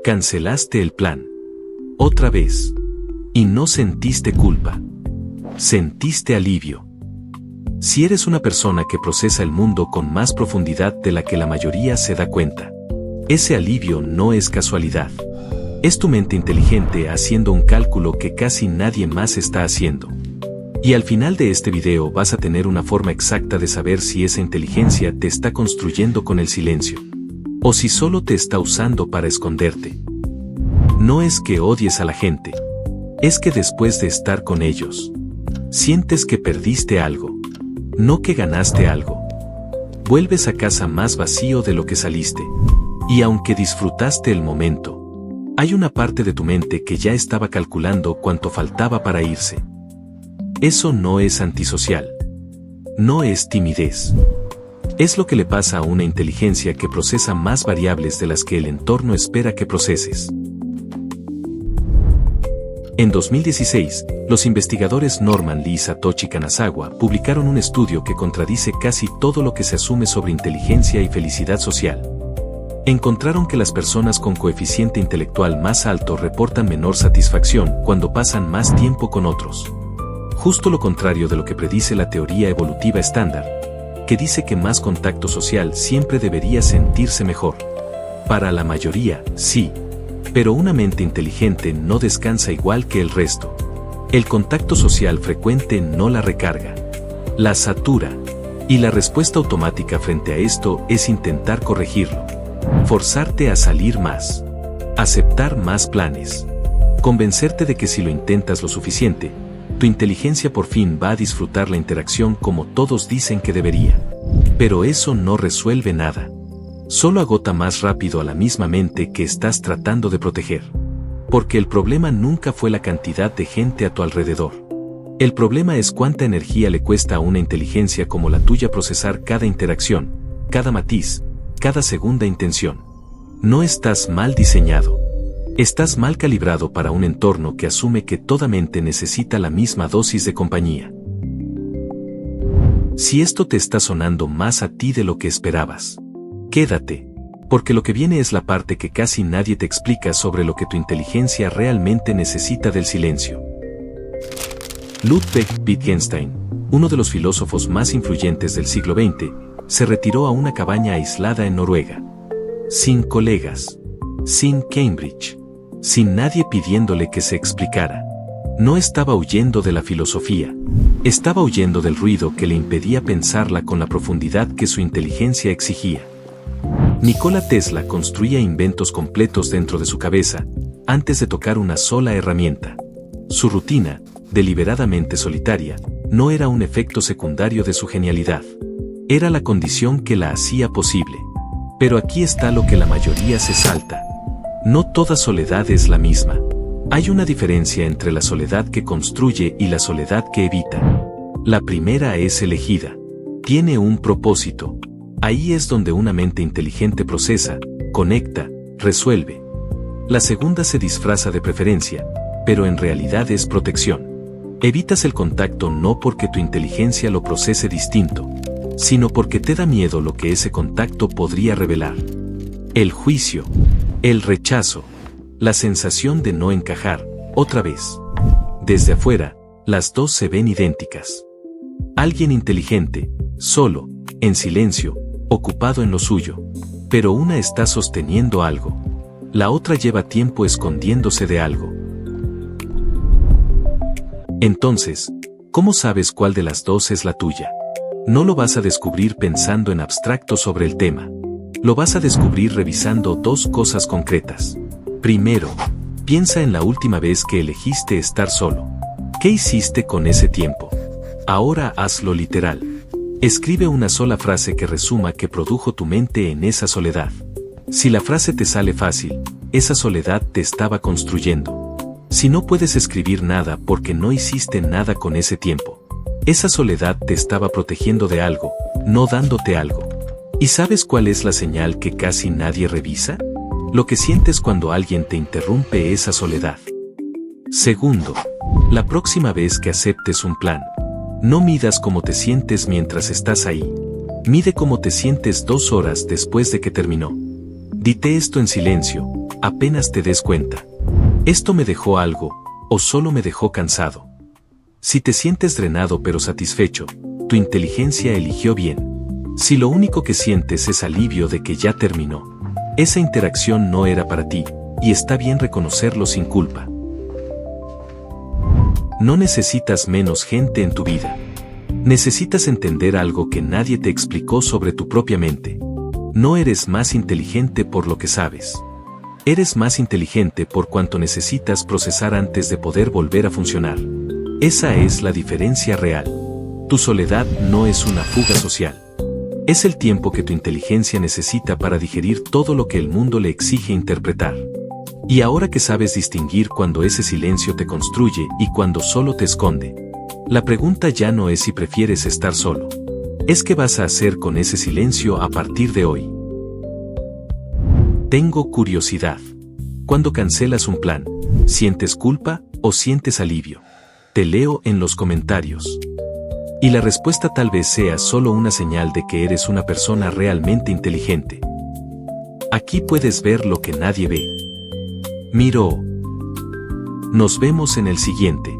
Cancelaste el plan. Otra vez. Y no sentiste culpa. Sentiste alivio. Si eres una persona que procesa el mundo con más profundidad de la que la mayoría se da cuenta, ese alivio no es casualidad. Es tu mente inteligente haciendo un cálculo que casi nadie más está haciendo. Y al final de este video vas a tener una forma exacta de saber si esa inteligencia te está construyendo con el silencio, o si solo te está usando para esconderte. No es que odies a la gente. Es que después de estar con ellos, sientes que perdiste algo, no que ganaste algo. Vuelves a casa más vacío de lo que saliste. Y aunque disfrutaste el momento, hay una parte de tu mente que ya estaba calculando cuánto faltaba para irse. Eso no es antisocial. No es timidez. Es lo que le pasa a una inteligencia que procesa más variables de las que el entorno espera que proceses. En 2016, los investigadores Norman Lee y Satoshi Kanazawa publicaron un estudio que contradice casi todo lo que se asume sobre inteligencia y felicidad social. Encontraron que las personas con coeficiente intelectual más alto reportan menor satisfacción cuando pasan más tiempo con otros. Justo lo contrario de lo que predice la teoría evolutiva estándar, que dice que más contacto social siempre debería sentirse mejor. Para la mayoría, sí. Pero una mente inteligente no descansa igual que el resto. El contacto social frecuente no la recarga, la satura. Y la respuesta automática frente a esto es intentar corregirlo. Forzarte a salir más. Aceptar más planes. Convencerte de que si lo intentas lo suficiente, tu inteligencia por fin va a disfrutar la interacción como todos dicen que debería. Pero eso no resuelve nada. Solo agota más rápido a la misma mente que estás tratando de proteger. Porque el problema nunca fue la cantidad de gente a tu alrededor. El problema es cuánta energía le cuesta a una inteligencia como la tuya procesar cada interacción, cada matiz, cada segunda intención. No estás mal diseñado. Estás mal calibrado para un entorno que asume que toda mente necesita la misma dosis de compañía. Si esto te está sonando más a ti de lo que esperabas, quédate, porque lo que viene es la parte que casi nadie te explica sobre lo que tu inteligencia realmente necesita del silencio. Ludwig Wittgenstein, uno de los filósofos más influyentes del siglo XX, se retiró a una cabaña aislada en Noruega. Sin colegas. Sin Cambridge. Sin nadie pidiéndole que se explicara. No estaba huyendo de la filosofía. Estaba huyendo del ruido que le impedía pensarla con la profundidad que su inteligencia exigía. Nikola Tesla construía inventos completos dentro de su cabeza, antes de tocar una sola herramienta. Su rutina, deliberadamente solitaria, no era un efecto secundario de su genialidad. Era la condición que la hacía posible. Pero aquí está lo que la mayoría se salta. No toda soledad es la misma. Hay una diferencia entre la soledad que construye y la soledad que evita. La primera es elegida. Tiene un propósito. Ahí es donde una mente inteligente procesa, conecta, resuelve. La segunda se disfraza de preferencia, pero en realidad es protección. Evitas el contacto no porque tu inteligencia lo procese distinto, sino porque te da miedo lo que ese contacto podría revelar. El juicio, el rechazo, la sensación de no encajar, otra vez. Desde afuera, las dos se ven idénticas. Alguien inteligente, solo, en silencio, ocupado en lo suyo. Pero una está sosteniendo algo. La otra lleva tiempo escondiéndose de algo. Entonces, ¿cómo sabes cuál de las dos es la tuya? No lo vas a descubrir pensando en abstracto sobre el tema. Lo vas a descubrir revisando dos cosas concretas. Primero, piensa en la última vez que elegiste estar solo. ¿Qué hiciste con ese tiempo? Ahora hazlo literal. Escribe una sola frase que resuma qué produjo tu mente en esa soledad. Si la frase te sale fácil, esa soledad te estaba construyendo. Si no puedes escribir nada porque no hiciste nada con ese tiempo, esa soledad te estaba protegiendo de algo, no dándote algo. ¿Y sabes cuál es la señal que casi nadie revisa? Lo que sientes cuando alguien te interrumpe esa soledad. Segundo, la próxima vez que aceptes un plan, no midas cómo te sientes mientras estás ahí. Mide cómo te sientes 2 horas después de que terminó. Dite esto en silencio, apenas te des cuenta. ¿Esto me dejó algo, o solo me dejó cansado? Si te sientes drenado pero satisfecho, tu inteligencia eligió bien. Si lo único que sientes es alivio de que ya terminó, esa interacción no era para ti, y está bien reconocerlo sin culpa. No necesitas menos gente en tu vida. Necesitas entender algo que nadie te explicó sobre tu propia mente. No eres más inteligente por lo que sabes. Eres más inteligente por cuanto necesitas procesar antes de poder volver a funcionar. Esa es la diferencia real. Tu soledad no es una fuga social. Es el tiempo que tu inteligencia necesita para digerir todo lo que el mundo le exige interpretar. Y ahora que sabes distinguir cuando ese silencio te construye y cuando solo te esconde, la pregunta ya no es si prefieres estar solo. Es qué vas a hacer con ese silencio a partir de hoy. Tengo curiosidad. Cuando cancelas un plan, ¿sientes culpa o sientes alivio? Te leo en los comentarios. Y la respuesta tal vez sea solo una señal de que eres una persona realmente inteligente. Aquí puedes ver lo que nadie ve. Miro. Nos vemos en el siguiente.